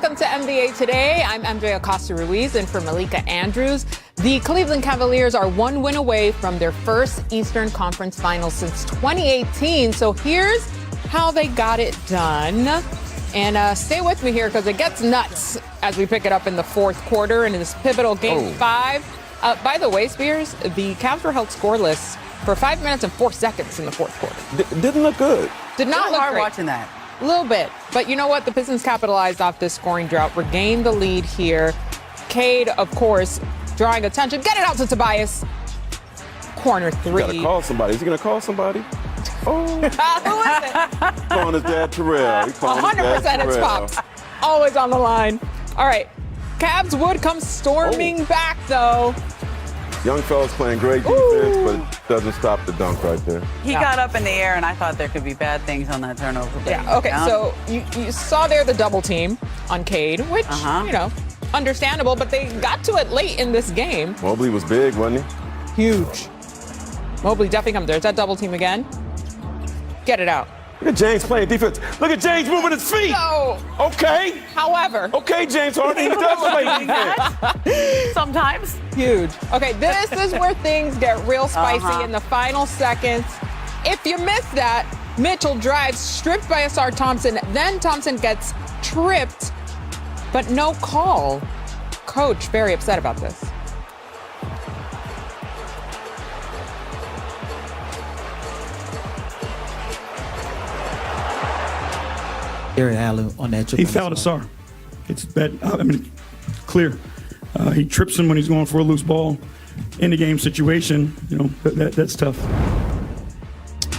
welcome to NBA Today. I'm MJ Acosta-Ruiz and for Malika Andrews. The Cleveland Cavaliers are one win away from their first Eastern Conference Finals since 2018. So here's how they got it done. And stay with me here because it gets nuts as we pick it up in the fourth quarter in this pivotal Game 5. By the way, Spears, the Cavs were held scoreless for 5 minutes and 4 seconds in the fourth quarter. Didn't look good. Did not look hard great. Watching that. A little bit. But you know what? The Pistons capitalized off this scoring drought, regained the lead here. Cade, of course, drawing attention. Get it out to Tobias. Corner three. You gotta call somebody. Is he gonna call somebody? Oh. Who is it? Calling his dad Terrell. 100% it's Pops. Always on the line. All right. Cavs would come storming back, though. Young fella's playing great defense, but it doesn't stop the dunk right there. He got up in the air, and I thought there could be bad things on that turnover. Yeah, okay, so you saw there the double team on Cade, which, you know, understandable, but they got to it late in this game. Mobley was big, wasn't he? Huge. Mobley definitely comes. There's that double team again. Get it out. Look at James playing defense. Look at James moving his feet. No. Okay. However. Okay, James Harden, he does play defense. Sometimes. Huge. Okay, this is where things get real spicy in the final seconds. If you miss that, Mitchell drives, stripped by Asar Thompson. Then Thompson gets tripped, but no call. Coach very upset about this. Aaron Allen on that triple. He fouled Asar. It's bad. I mean, clear. He trips him when he's going for a loose ball. In the game situation, you know, that's tough.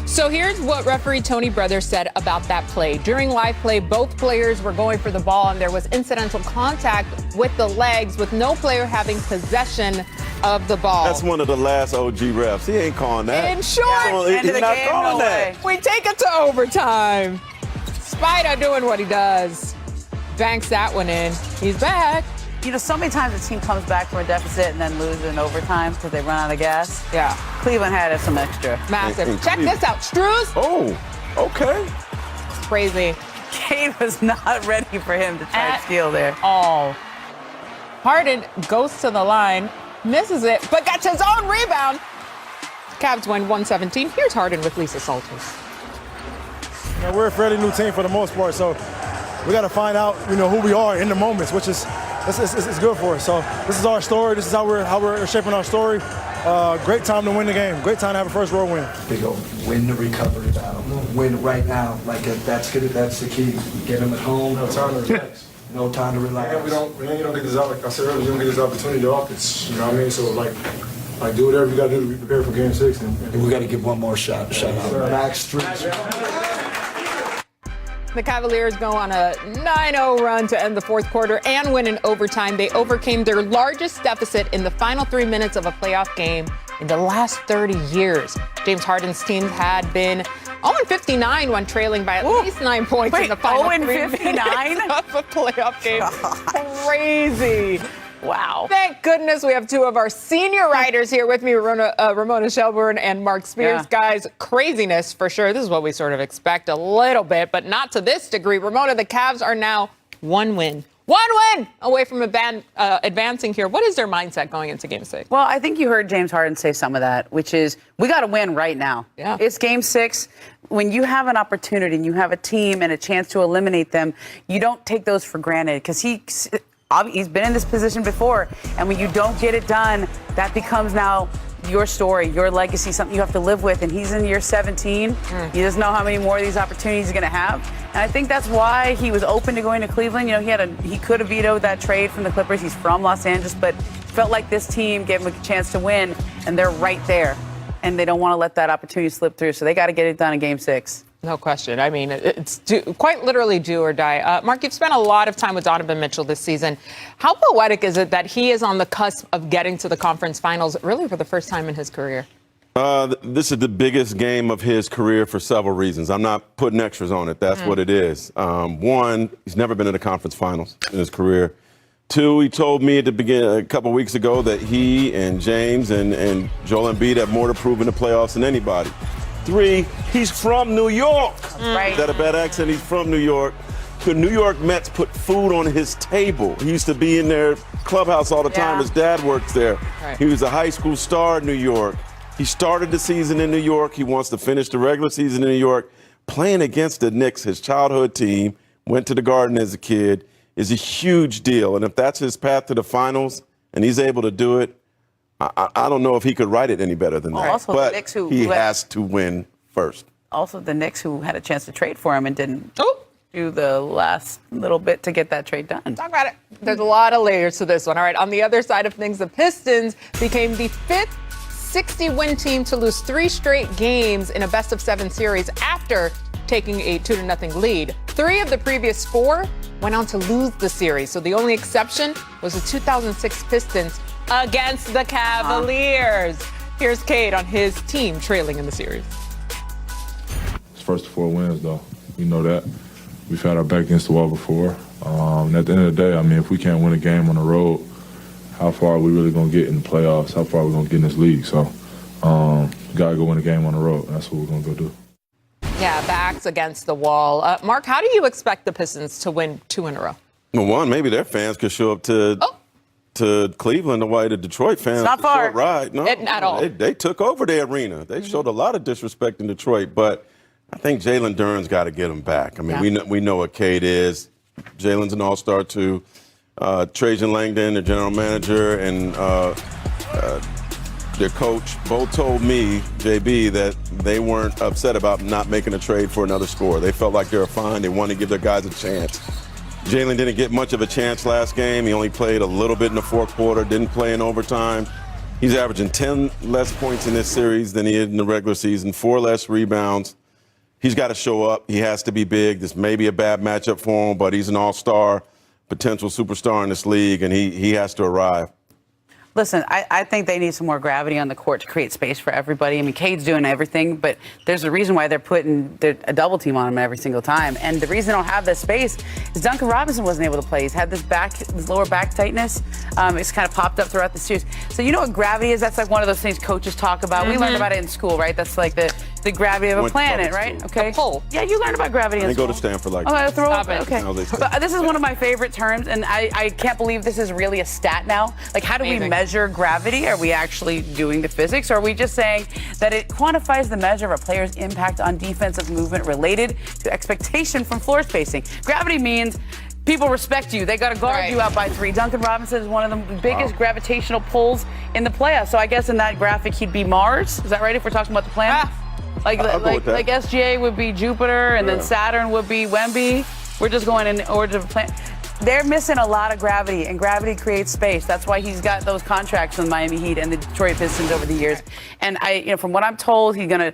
So here's what referee Tony Brothers said about that play. During live play, both players were going for the ball, and there was incidental contact with the legs, with no player having possession of the ball. That's one of the last OG refs. He ain't calling that. In short, He's not calling that. we take it to overtime. Spida doing what he does. Banks that one in. He's back. You know, so many times the team comes back from a deficit and then loses in overtime because they run out of gas. Yeah. Cleveland had some extra. Massive. Check this out. Struz. Oh, okay. Crazy. Cade was not ready for him to try to steal there. All. Harden goes to the line, misses it, but gets his own rebound. Cavs win 117. Here's Harden with Lisa Salters. You know, we're a fairly new team for the most part, so we got to find out, you know, who we are in the moments, which is it's good for us. So this is our story. This is how we're shaping our story. Great time to win the game. Great time to have a first road win. They go win the recovery battle. Win right now. Like that's good. That's the key. Get them at home. No time to relax. No time to relax. Yeah, you don't get this out. Like I said earlier, you don't get this opportunity often. You know what I mean? So like do whatever you got to do to be prepared for Game 6. And we got to give one more shot out. Max 3. The Cavaliers go on a 9-0 run to end the fourth quarter and win in overtime. They overcame their largest deficit in the final 3 minutes of a playoff game in the last 30 years. James Harden's team had been 0-59 when trailing by at least 9 points in the final 3 minutes of a playoff game. Crazy. Wow. Thank goodness we have two of our senior writers here with me, Ramona Shelburne and Mark Spears. Yeah. Guys, craziness for sure. This is what we sort of expect a little bit, but not to this degree. Ramona, the Cavs are now one win away from advancing here. What is their mindset going into Game 6? Well, I think you heard James Harden say some of that, which is we got to win right now. Yeah. It's Game 6. When you have an opportunity and you have a team and a chance to eliminate them, you don't take those for granted because he's been in this position before, and when you don't get it done, that becomes now your story, your legacy, something you have to live with. And he's in year 17. He doesn't know how many more of these opportunities he's going to have. And I think that's why he was open to going to Cleveland. You know, he could have vetoed that trade from the Clippers. He's from Los Angeles, but felt like this team gave him a chance to win, and they're right there. And they don't want to let that opportunity slip through, so they got to get it done in Game 6. No question. I mean, it's quite literally do or die. Mark, you've spent a lot of time with Donovan Mitchell this season. How poetic is it that he is on the cusp of getting to the conference finals, really for the first time in his career? This is the biggest game of his career for several reasons. I'm not putting extras on it. That's what it is. One, he's never been in the conference finals in his career. Two, he told me at the beginning, a couple weeks ago, that he and James and Joel Embiid have more to prove in the playoffs than anybody. Three, he's from New York. Right. Is that a bad accent? He's from New York. the New York Mets put food on his table. He used to be in their clubhouse all the time. Yeah. His dad works there. Right. He was a high school star in New York. He started the season in New York. He wants to finish the regular season in New York. Playing against the Knicks, his childhood team, went to the Garden as a kid, is a huge deal. And if that's his path to the finals and he's able to do it, I don't know if he could write it any better than that. Also, the but Knicks he has to win first. Also, the Knicks who had a chance to trade for him and didn't Oh. do the last little bit to get that trade done. Talk about it. There's a lot of layers to this one. All right, on the other side of things, the Pistons became the 5th 60-win team to lose 3 straight games in a best-of-7 series after taking a 2-0 lead. 3 of the previous 4 went on to lose the series. So the only exception was the 2006 Pistons against the Cavaliers. Here's Cade on his team trailing in the series. It's first 4 wins, though. We know that. We've had our back against the wall before. And at the end of the day, I mean, if we can't win a game on the road, how far are we really going to get in the playoffs? How far are we going to get in this league? So we got to go win a game on the road. That's what we're going to go do. Yeah, backs against the wall. Mark, how do you expect the Pistons to win 2 in a row? Well, one, maybe their fans could show up to Cleveland the way the Detroit fans not far. ride. No, At all. They took over the arena. They showed a lot of disrespect in Detroit, but I think Jalen Duren's got to get them back. I mean, we know what Cade is. Jalen's an all-star too. Trajan Langdon, the general manager, and their coach both told me, JB, that they weren't upset about not making a trade for another scorer. They felt like they were fine. They wanted to give their guys a chance. Jalen didn't get much of a chance last game. He only played a little bit in the fourth quarter, didn't play in overtime. He's averaging 10 less points in this series than he did in the regular season, 4 less rebounds. He's got to show up. He has to be big. This may be a bad matchup for him, but he's an all-star, potential superstar in this league, and he has to arrive. Listen, I think they need some more gravity on the court to create space for everybody. I mean, Cade's doing everything, but there's a reason why they're putting a double team on him every single time. And the reason they don't have that space is Duncan Robinson wasn't able to play. He's had this lower back tightness. It's kind of popped up throughout the series. So you know what gravity is? That's like one of those things coaches talk about. Mm-hmm. We learned about it in school, right? That's like the gravity of a planet, right? Okay. Pull. Yeah, you learned about gravity in They school. go to Stanford like that. Stop it. Okay. No, But this is one of my favorite terms, and I can't believe this is really a stat now. Like, how do we measure gravity? Are we actually doing the physics? Or are we just saying that it quantifies the measure of a player's impact on defensive movement related to expectation from floor spacing? Gravity means people respect you. They got to guard you out by 3. Duncan Robinson is one of the biggest gravitational pulls in the playoffs. So I guess in that graphic, he'd be Mars. Is that right if we're talking about the planet? Like SGA would be Jupiter, and then Saturn would be Wemby. We're just going in order of planet. They're missing a lot of gravity, and gravity creates space. That's why he's got those contracts with Miami Heat and the Detroit Pistons over the years. And from what I'm told, he's gonna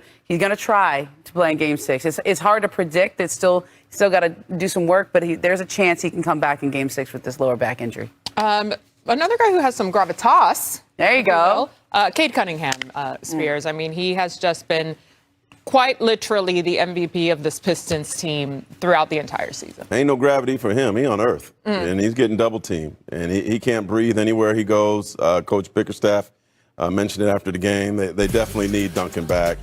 try to play in Game 6. It's hard to predict. It's still got to do some work, but there's a chance he can come back in Game 6 with this lower back injury. Another guy who has some gravitas. There you go. Cade Cunningham, Spears. I mean, he has just been quite literally the MVP of this Pistons team throughout the entire season. Ain't no gravity for him. He on Earth, and he's getting double teamed, and he can't breathe anywhere he goes. Coach Bickerstaff mentioned it after the game. They definitely need Duncan back.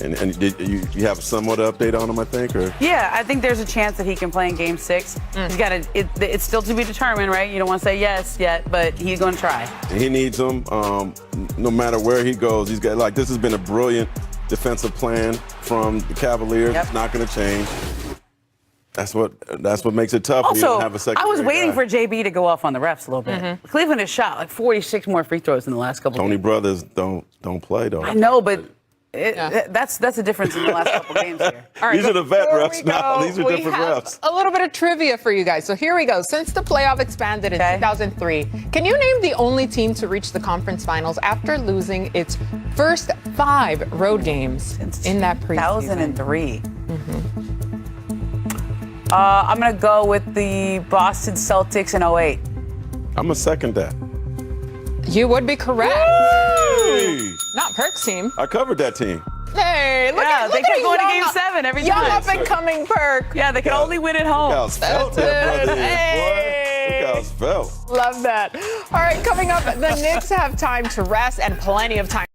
And you have somewhat update on him, I think, or? Yeah, I think there's a chance that he can play in Game 6. He's got it's still to be determined, right? You don't want to say yes yet, but he's going to try. He needs him. No matter where he goes, he's got this has been a brilliant defensive plan from the Cavaliers. It's not going to change. That's what makes it tough. Also, when you don't have a second I was waiting guy. for JB to go off on the refs a little bit. Cleveland has shot like 46 more free throws in the last couple. Tony games. Brothers don't play though. I know, but that's a difference in the last couple games here. All right, These are the vet before refs we now. go, These are we different have refs. A little bit of trivia for you guys. So here we go. Since the playoff expanded in 2003, can you name the only team to reach the conference finals after losing its first 5 road games in that preseason? 2003. I'm going to go with the Boston Celtics in 08. I'm gonna second that. You would be correct. Hey! Not Perk's team. I covered that team. Hey, look at they kept going to young Game 7 every young time. up and coming Perk. Yeah, they can only win at home. Look how svelte that brother is, Hey. boy. Look how svelte. Love that. All right, coming up, the Knicks have time to rest and plenty of time